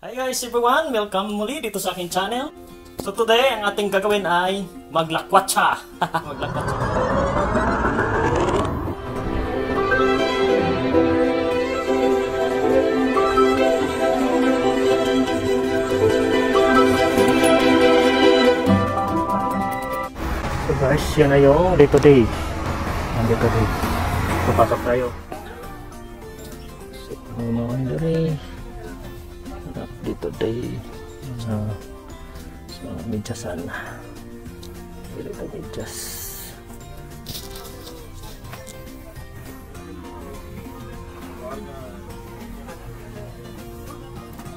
Hi guys everyone! Welcome muli dito sa aking channel. So today, ang ating gagawin ay maglakwatsa. Maglakwatsa. So guys, yan na yung day to day. Dito day. Papasok tayo. So, dito day sa medyasan. Dito medyas.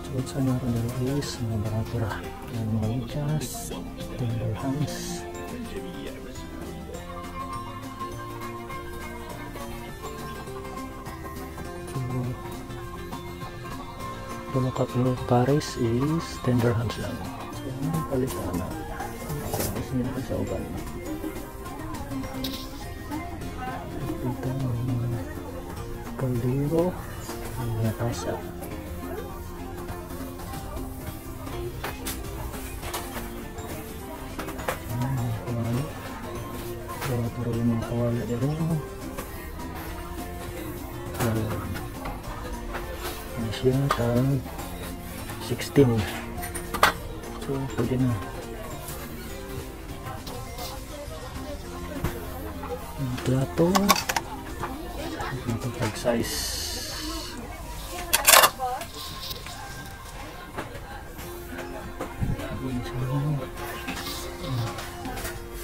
So sa naroon na is mga baratura ng mga medyas, tender hands. Yung pares is tender hands lang. So, yung palitan na. Tapos nyo sa uban. Ito yung kaldero. Yung natasa. Turo yung mga kawala dito. Siya tang 16. So pwede na. Ang plato ito pag size.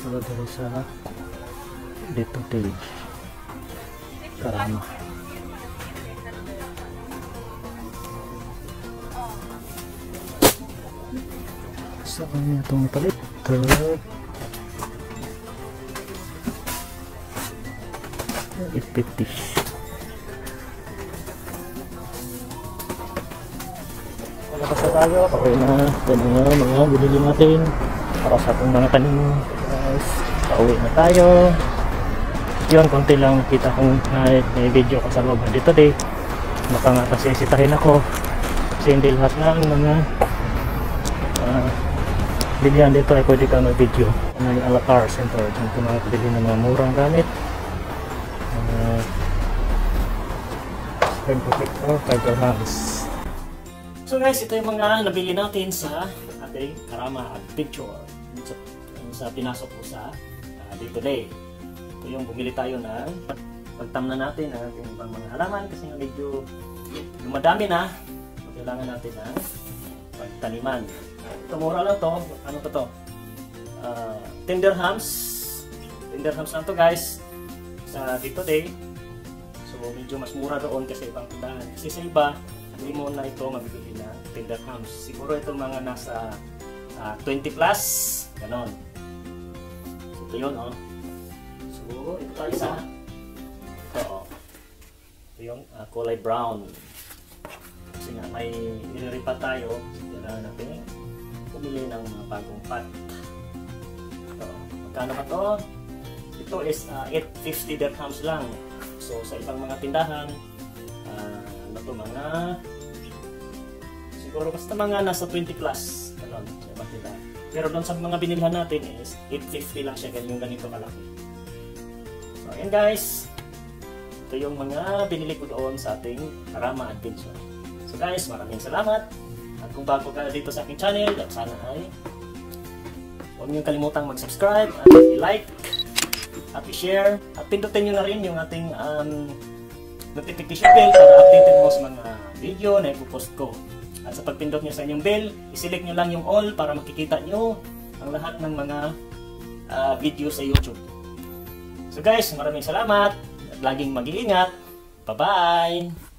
So dari sa dito tayo karama. So, ano itong palit? Ito. 850. Wala pa sa tayo. Okay na. Ito na mga binili natin. Para sa akong mga tanim. Guys, pauwi na tayo. Yun, konti lang kita kong may video ko sa loob dito day. Baka nga kasi sitahin ako. Kasi hindi lahat na ang mga bilihan dito ay pwede ka mag-video ng Alacar Center. Dito makakabili ng mga murang gamit. Screen protector, fiber hands. So guys, ito yung mga nabili natin sa ating Karama Adventure. Sa pinasok ko sa dito day. Ito yung bumili tayo na pagtamna natin ang ating ibang mga halaman kasi medyo dumadami na. So, kailangan natin ng pagtaniman. Ito mura lang to. Ano pa to? Tender hams. Tender hams lang to guys. Sa dito day. So medyo mas mura doon kasi ibang tindahan. Kasi sa iba, hindi mo na ito mabibili na tender hams. Siguro ito mga nasa 20 plus. Ganon. So ito yun oh. So ito tayo sa ito oh. Ito yung kulay brown. Kasi nga may niliripat tayo. Kailangan natin pumili ng mga bagong pot. Ito, magkano ba to? Ito is 850 dirhams lang. So sa ibang mga tindahan, ano to, mga siguro basta mga nasa 20 plus. Ganun, sa ibang tindahan. Pero doon sa mga binilhan natin is 850 lang siya, yung ganito kalaki. So ayan guys, ito yung mga binili ko doon sa ating Karama Adventure. So guys, maraming salamat. At kung bago ka dito sa aking channel, sana ay huwag niyong kalimutang mag-subscribe at i-like at i-share at pindutin niyo na rin yung ating notification bell para updated mo sa mga video na ipopost ko. At sa pagpindot niyo sa inyong bell, i-select niyo lang yung all para makikita niyo ang lahat ng mga video sa YouTube. So guys, maraming salamat at laging mag-iingat. Bye-bye!